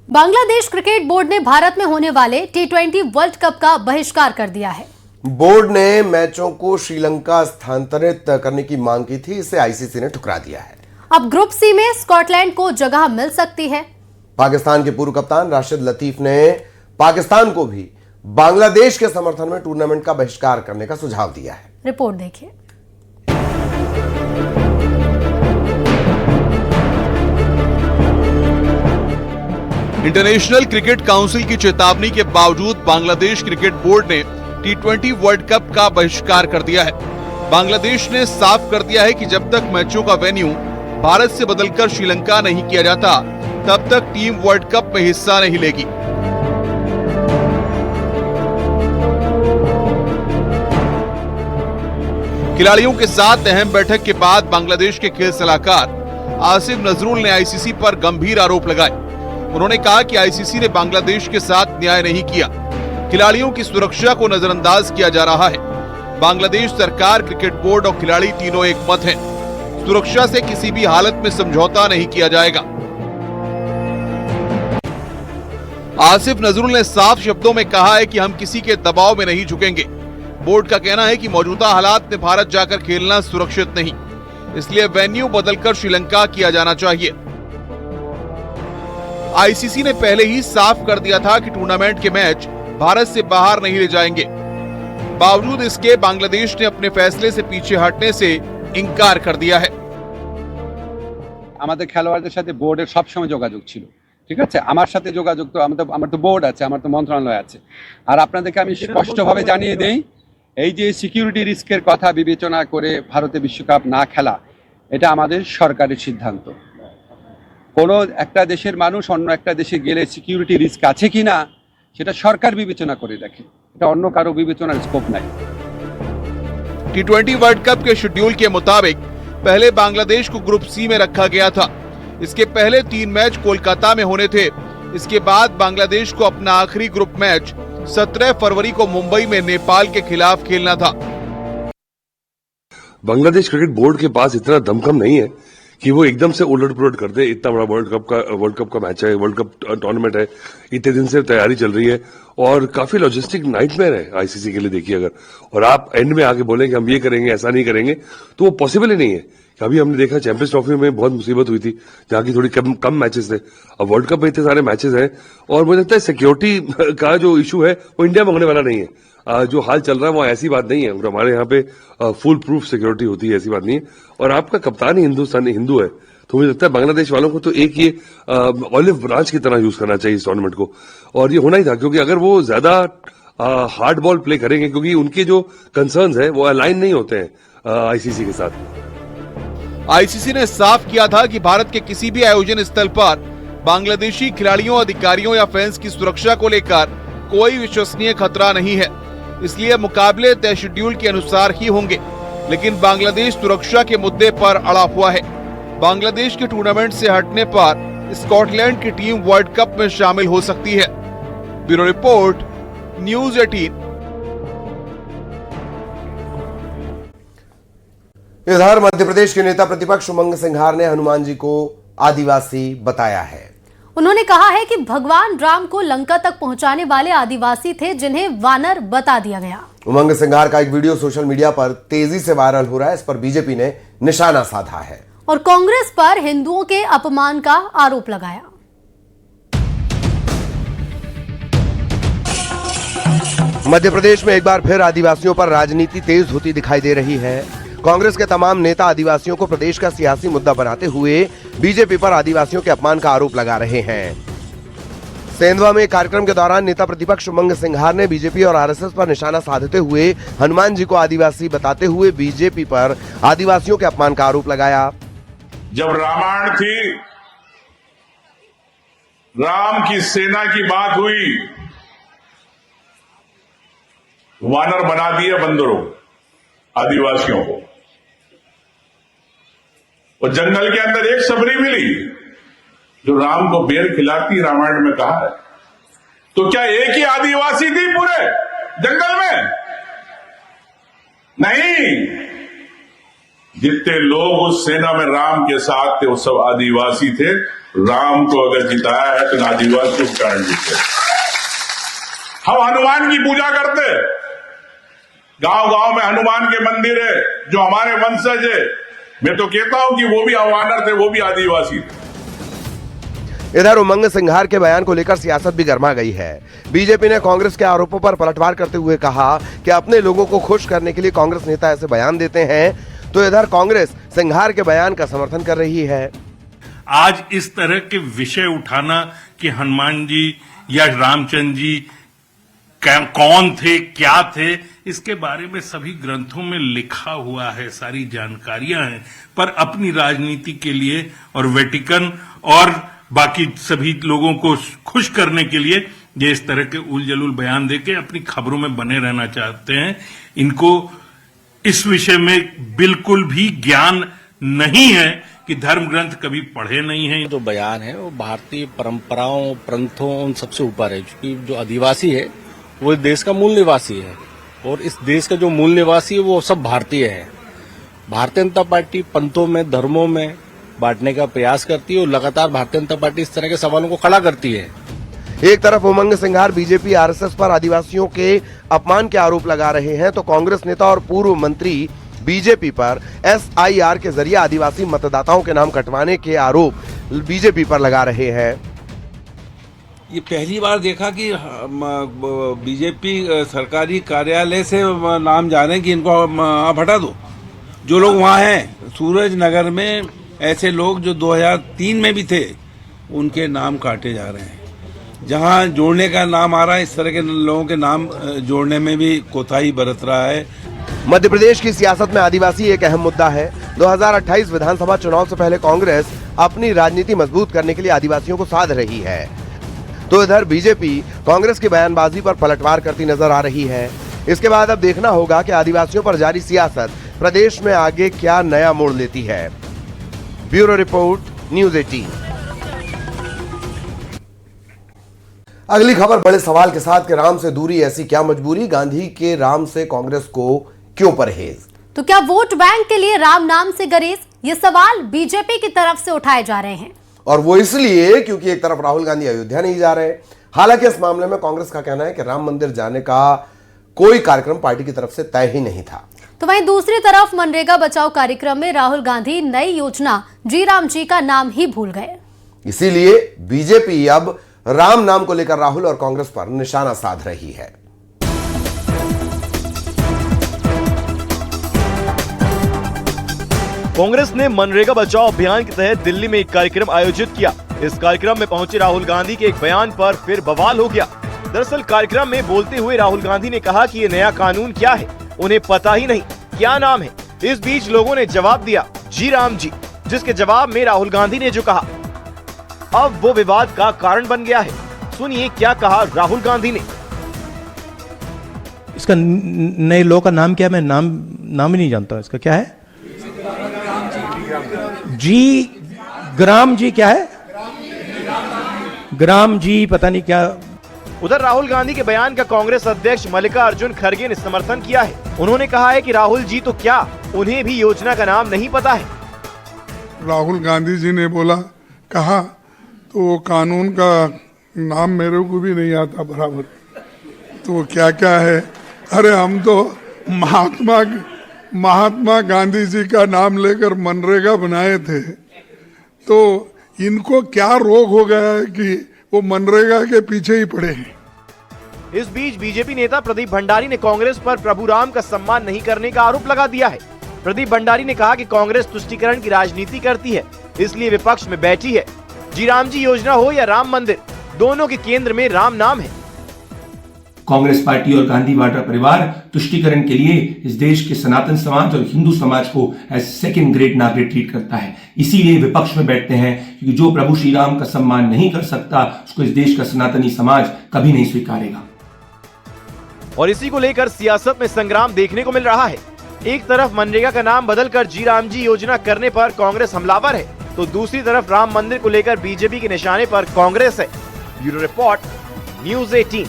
Bangladesh cricket board ने भारत में होने वाले T20 वर्ल्ड कप का बहिष्कार कर दिया है। बोर्ड ने मैचों को श्रीलंका स्थानांतरित करने की मांग की थी, इसे आईसीसी ने ठुकरा दिया है। अब ग्रुप सी में स्कॉटलैंड को जगह मिल सकती है। पाकिस्तान के पूर्व कप्तान राशिद लतीफ ने पाकिस्तान को भी बांग्लादेश के समर्थन में टूर्नामेंट का बहिष्कार करने का सुझाव दिया है। रिपोर्ट देखिए। इंटरनेशनल क्रिकेट काउंसिल की चेतावनी के बावजूद बांग्लादेश क्रिकेट बोर्ड ने T20 वर्ल्ड कप का बहिष्कार कर दिया है। बांग्लादेश ने साफ कर दिया है कि जब तक मैचों का वेन्यू भारत से बदलकर श्रीलंका नहीं किया जाता, तब तक टीम वर्ल्ड कप में हिस्सा नहीं लेगी। खिलाड़ियों के साथ अहम बैठक के बाद बांग्लादेश के खेल सलाहकार आसिफ नजरुल ने आईसीसी पर गंभीर आरोप लगाए। उन्होंने कहा कि आईसीसी ने बांग्लादेश के साथ न्याय नहीं किया, खिलाड़ियों की सुरक्षा को नजरअंदाज किया जा रहा है। बांग्लादेश सरकार, क्रिकेट बोर्ड और खिलाड़ी तीनों एक मत हैं। सुरक्षा से किसी भी हालत में समझौता नहीं किया जाएगा। आसिफ नजरुल ने साफ शब्दों में कहा है कि हम किसी के दबाव में नहीं झुकेंगे। बोर्ड का कहना है कि मौजूदा हालात में भारत जाकर खेलना सुरक्षित नहीं, इसलिए वेन्यू बदलकर श्रीलंका किया जाना चाहिए। आईसीसी ने पहले ही साफ कर दिया था कि टूर्नामेंट के मैच भारत से बाहर नहीं ले जाएंगे। बावजूद इसके बांग्लादेश ने अपने फैसले से पीछे हटने से इनकार कर दिया है। আমাদের খেলোয়াড়দের সাথে বোর্ডের সব সময় যোগাযোগ ছিল, ঠিক আছে। আমার সাথে যোগাযোগ তো আমার তো বোর্ড আছে, আমার তো মন্ত্রণালয় আছে। আর আপনাদেরকে আমি স্পষ্টভাবে জানিয়ে দেই, এই যে সিকিউরিটি রিস্কের কথা বিবেচনা করে ভারতে বিশ্বকাপ না খেলা, এটা আমাদের সরকারের সিদ্ধান্ত। কোনো একটা দেশের মানুষ অন্য একটা দেশে গেলে সিকিউরিটি রিস্ক আছে কিনা সেটা সরকার বিবেচনা করে দেখে, এটা অন্য কারো বিবেচনার স্কোপ নাই। T20 वर्ल्ड कप के शेड्यूल के मुताबिक पहले बांग्लादेश को ग्रुप सी में रखा गया था। इसके पहले 3 मैच कोलकाता में होने थे। इसके बाद बांग्लादेश को अपना आखिरी ग्रुप मैच 17 फरवरी को मुंबई में नेपाल के खिलाफ खेलना था। बांग्लादेश क्रिकेट बोर्ड के पास इतना दमखम नहीं है कि वो एकदम से उलट पुलट कर दे। इतना बड़ा वर्ल्ड कप का मैच है, वर्ल्ड कप टूर्नामेंट है, इतने दिन से तैयारी चल रही है और काफी लॉजिस्टिक नाइटमेयर है आईसीसी के लिए। देखिए, अगर और आप एंड में आके बोलें कि हम ये करेंगे, ऐसा नहीं करेंगे, तो वो पॉसिबल ही नहीं है। अभी हमने देखा चैंपियंस ट्रॉफी में बहुत मुसीबत हुई थी, जहाँ की थोड़ी कम मैचेस थे। अब वर्ल्ड कप में इतने सारे मैचेस हैं और मुझे लगता है सिक्योरिटी का जो इशू है वो इंडिया में होने वाला नहीं है। जो हाल चल रहा है वो ऐसी बात नहीं है। हमारे यहाँ पे फुल प्रूफ सिक्योरिटी होती है, ऐसी बात नहीं है। और आपका कप्तान ही हिंदू है, तो मुझे लगता है बांग्लादेश वालों को तो एक ये ऑलिव ब्रांच की तरह यूज करना चाहिए इस टूर्नामेंट को। और ये होना ही था, क्योंकि अगर वो ज्यादा हार्ड बॉल प्ले करेंगे, क्योंकि उनके जो कंसर्न्स है वो अलाइन नहीं होते हैं आईसीसी के साथ। आईसीसी ने साफ किया था कि भारत के किसी भी आयोजन स्थल पर बांग्लादेशी खिलाड़ियों, अधिकारियों या फैंस की सुरक्षा को लेकर कोई विश्वसनीय खतरा नहीं है, इसलिए मुकाबले तय शेड्यूल के अनुसार ही होंगे। लेकिन बांग्लादेश सुरक्षा के मुद्दे पर अड़ा हुआ है। बांग्लादेश के टूर्नामेंट से हटने पर स्कॉटलैंड की टीम वर्ल्ड कप में शामिल हो सकती है। Bureau report, news 18। इधर मध्य प्रदेश के नेता प्रतिपक्ष उमंग सिंघार ने हनुमान जी को आदिवासी बताया है। उन्होंने कहा है कि भगवान राम को लंका तक पहुंचाने वाले आदिवासी थे, जिन्हें वानर बता दिया गया। उमंग सिंघार का एक वीडियो सोशल मीडिया पर तेजी से वायरल हो रहा है। इस पर बीजेपी ने निशाना साधा है और कांग्रेस पर हिंदुओं के अपमान का आरोप लगाया। मध्य प्रदेश में एक बार फिर आदिवासियों पर राजनीति तेज होती दिखाई दे रही है। कांग्रेस के तमाम नेता आदिवासियों को प्रदेश का सियासी मुद्दा बनाते हुए बीजेपी पर आदिवासियों के अपमान का आरोप लगा रहे हैं। सेंधवा में एक कार्यक्रम के दौरान नेता प्रतिपक्ष उमंग सिंघार ने बीजेपी और आरएसएस पर निशाना साधते हुए हनुमान जी को आदिवासी बताते हुए बीजेपी पर आदिवासियों के अपमान का आरोप लगाया। जब रामायण थी, राम की सेना की बात हुई, वानर बना दिए बंदरों, आदिवासियों को। और जंगल के अंदर एक सबरी मिली जो राम को बेर खिलाती, रामायण में कहा है। तो क्या एक ही आदिवासी थी पूरे जंगल में? नहीं, जितने लोग उस सेना में राम के साथ थे वो सब आदिवासी थे। राम को अगर जिताया है तो आदिवासी के कारण जीते। हम हनुमान की पूजा करते, गांव गांव में हनुमान के मंदिर है जो हमारे वंशज है। मैं तो कहता हूं कि वो भी वानर थे, वो भी आदिवासी थे। इधर उमंग सिंघार के बयान को लेकर सियासत भी गर्मा गई है। बीजेपी ने कांग्रेस के आरोपों पर पलटवार करते हुए कहा कि अपने लोगों को खुश करने के लिए कांग्रेस नेता ऐसे बयान देते हैं, तो इधर कांग्रेस सिंघार के बयान का समर्थन कर रही है। आज इस तरह के विषय उठाना कि हनुमान जी या रामचंद्र जी कौन थे, क्या थे, इसके बारे में सभी ग्रंथों में लिखा हुआ है, सारी जानकारियां हैं, पर अपनी राजनीति के लिए और वेटिकन और बाकी सभी लोगों को खुश करने के लिए ये इस तरह के उलझुल बयान देके अपनी खबरों में बने रहना चाहते हैं। इनको इस विषय में बिल्कुल भी ज्ञान नहीं है कि धर्म ग्रंथ कभी पढ़े नहीं हैं। जो बयान है वो भारतीय परंपराओं, प्रंथों, उन सबसे ऊपर है, क्योंकि जो आदिवासी है वो इस देश का मूल निवासी है और इस देश का जो मूल निवासी है वो सब भारतीय है। भारतीय जनता पार्टी पंथों में, धर्मों में बांटने का प्रयास करती है और लगातार भारतीय जनता पार्टी इस तरह के सवालों को खड़ा करती है। एक तरफ उमंग सिंघार बीजेपी आरएसएस पर आदिवासियों के अपमान के आरोप लगा रहे हैं, तो कांग्रेस नेता और पूर्व मंत्री बीजेपी पर SIR के जरिए आदिवासी मतदाताओं के नाम कटवाने के आरोप बीजेपी पर लगा रहे हैं। ये पहली बार देखा कि बीजेपी सरकारी कार्यालय से नाम जा रहे हैं कि इनको आप हटा दो। जो लोग वहाँ हैं सूरज नगर में, ऐसे लोग जो 2003 में भी थे, उनके नाम काटे जा रहे हैं। जहाँ जोड़ने का नाम आ रहा है, इस तरह के लोगों के नाम जोड़ने में भी कोताही बरत रहा है। मध्य प्रदेश की सियासत में आदिवासी एक अहम मुद्दा है। 2028 विधानसभा चुनाव से पहले कांग्रेस अपनी राजनीति मजबूत करने के लिए आदिवासियों को साध रही है, तो इधर बीजेपी कांग्रेस की बयानबाजी पर पलटवार करती नजर आ रही है। इसके बाद अब देखना होगा कि आदिवासियों पर जारी सियासत प्रदेश में आगे क्या नया मोड़ लेती है। Bureau report, news 18। अगली खबर बड़े सवाल के साथ कि राम से दूरी ऐसी क्या मजबूरी, गांधी के राम से कांग्रेस को क्यों परहेज? तो क्या वोट बैंक के लिए राम नाम से गरेज? ये सवाल बीजेपी की तरफ से उठाए जा रहे हैं, और वो इसलिए क्योंकि एक तरफ राहुल गांधी अयोध्या नहीं जा रहे। हालांकि इस मामले में कांग्रेस का कहना है कि राम मंदिर जाने का कोई कार्यक्रम पार्टी की तरफ से तय ही नहीं था। तो वहीं दूसरी तरफ मनरेगा बचाओ कार्यक्रम में राहुल गांधी नई योजना जी राम जी का नाम ही भूल गए। इसीलिए बीजेपी अब राम नाम को लेकर राहुल और कांग्रेस पर निशाना साध रही है। कांग्रेस ने मनरेगा बचाओ अभियान के तहत दिल्ली में एक कार्यक्रम आयोजित किया। इस कार्यक्रम में पहुंचे राहुल गांधी के एक बयान पर फिर बवाल हो गया। दरअसल कार्यक्रम में बोलते हुए राहुल गांधी ने कहा कि ये नया कानून क्या है, उन्हें पता ही नहीं क्या नाम है। इस बीच लोगों ने जवाब दिया जी राम जी, जिसके जवाब में राहुल गांधी ने जो कहा, अब वो विवाद का कारण बन गया है। सुनिए क्या कहा राहुल गांधी ने। इसका नए लॉ का नाम क्या है? मैं नाम ही नहीं जानता। इसका क्या है? जी ग्राम जी क्या है? ग्राम जी पता नहीं क्या। उधर राहुल गांधी के बयान का कांग्रेस अध्यक्ष मल्लिकार्जुन खड़गे ने समर्थन किया है। उन्होंने कहा है कि राहुल जी तो क्या, उन्हें भी योजना का नाम नहीं पता है। राहुल गांधी जी ने कहा तो कानून का नाम मेरे को भी नहीं आता बराबर, तो क्या क्या है। अरे हम तो महात्मा गांधी जी का नाम लेकर मनरेगा बनाए थे, तो इनको क्या रोग हो गया है कि वो मनरेगा के पीछे ही पड़े हैं। इस बीच बीजेपी नेता प्रदीप भंडारी ने कांग्रेस पर प्रभु राम का सम्मान नहीं करने का आरोप लगा दिया है। प्रदीप भंडारी ने कहा कि कांग्रेस तुष्टीकरण की राजनीति करती है, इसलिए विपक्ष में बैठी है। जी राम जी योजना हो या राम मंदिर, दोनों के केंद्र में राम नाम है। कांग्रेस पार्टी और गांधी वाड्रा परिवार तुष्टीकरण के लिए इस देश के सनातन समाज और हिंदू समाज को एज सेकंड ग्रेड नागरिक ट्रीट करता है। इसीलिए विपक्ष में बैठते हैं, क्योंकि जो प्रभु श्री राम का सम्मान नहीं कर सकता, उसको इस देश का सनातनी समाज कभी नहीं स्वीकारेगा। और इसी को लेकर सियासत में संग्राम देखने को मिल रहा है। एक तरफ मनरेगा का नाम बदलकर जी राम जी योजना करने पर कांग्रेस हमलावर है, तो दूसरी तरफ राम मंदिर को लेकर बीजेपी के निशाने पर कांग्रेस है। Bureau report, news 18।